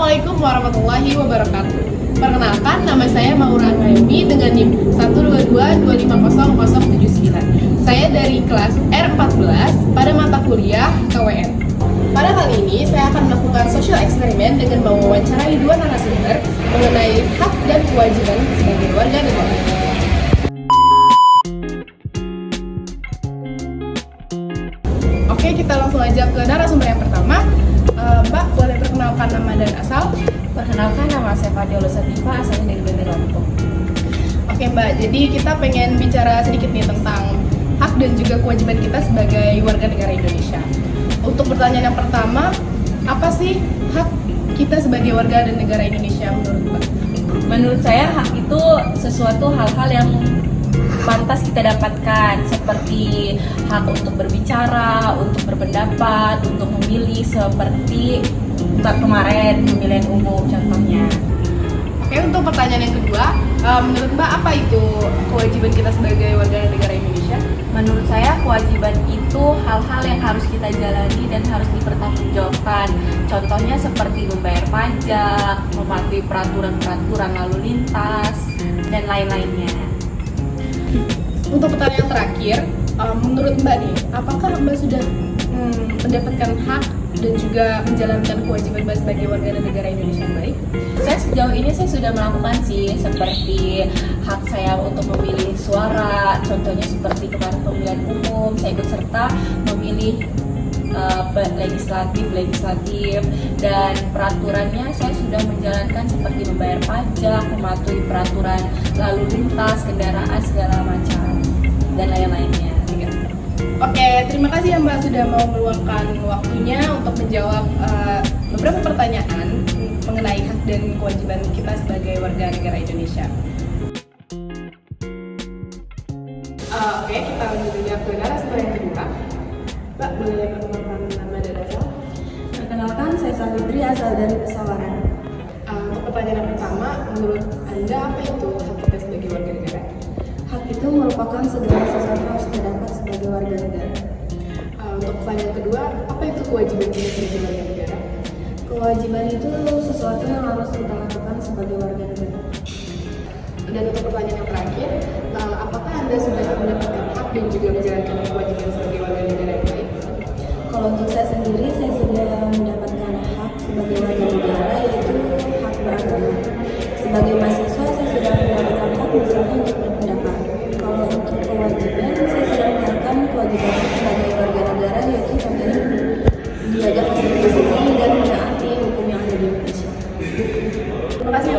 Assalamualaikum warahmatullahi wabarakatuh. Perkenalkan, nama saya Maura Angayumi dengan NIM 122250079. Saya dari kelas R14 pada mata kuliah KWN. Pada kali ini, saya akan melakukan social eksperimen dengan mewawancarai dua narasumber mengenai hak dan kewajiban sebagai warga negara. Oke, kita langsung aja ke narasumber yang pertama. Mbak, boleh perkenalkan nama dan asal? Perkenalkan, nama saya Fadila Sativa, asalnya dari Bandar Lampung. Oke Mbak, jadi kita pengen bicara sedikit nih tentang hak dan juga kewajiban kita sebagai warga negara Indonesia. Untuk pertanyaan yang pertama, apa sih hak kita sebagai warga dan negara Indonesia menurut Mbak? Menurut saya hak itu sesuatu hal-hal yang pantas kita dapatkan, seperti hak untuk berbicara, untuk berpendapat, untuk memilih, seperti kemarin pemilihan umum contohnya. Oke, untuk pertanyaan yang kedua, menurut Mbak apa itu kewajiban kita sebagai warga negara Indonesia? Menurut saya kewajiban itu hal-hal yang harus kita jalani dan harus dipertanggungjawabkan. Contohnya seperti membayar pajak, mematuhi peraturan-peraturan lalu lintas, dan lain-lainnya. Untuk pertanyaan terakhir, menurut Mbak nih, apakah Mbak sudah mendapatkan hak dan juga menjalankan kewajiban Mbak sebagai warga negara Indonesia yang baik? Saya sejauh ini saya sudah melakukan sih, seperti hak saya untuk memilih suara, contohnya seperti kemarin pemilihan umum, saya ikut serta memilih legislatif dan peraturannya saya sudah menjalankan seperti membayar pajak, mematuhi peraturan lalu lintas, kendaraan segala macam dan lain-lainnya. Oke, terima kasih ya Mbak sudah mau meluangkan waktunya untuk menjawab beberapa pertanyaan mengenai hak dan kewajiban kita sebagai warga negara Indonesia. Oke, kita lanjut aja ke narasumber yang kedua. Mbak, boleh perkenalkan nama dan asal? Perkenalkan, saya Savitri, asal dari Pesawaran. Untuk pertanyaan yang pertama, menurut Anda apa itu hak kita sebagai warga negara? Hak itu merupakan segala sesuatu yang harus kita dapat sebagai warga negara. Untuk pertanyaan kedua, apa itu kewajiban kita sebagai warga negara? Kewajiban itu sesuatu yang harus kita lakukan sebagai warga negara. Dan untuk pertanyaan yang terakhir, apakah Anda sudah mendapatkan hak dan juga menjalankan kewajiban sebagai warga negara yang baik? Kalau untuk saya sendiri, saya sudah mendapatkan hak sebagai warga negara, yaitu hak beragama. Sebagai mahasiswa, saya sudah mendapatkan hak misalnya untuk berpendapat. Kalau untuk kewajiban, saya sudah menjalankan kewajiban sebagai warga negara, yaitu contohnya menjaga fasilitas umum dan menaati hukum yang ada di Indonesia. Terima kasih.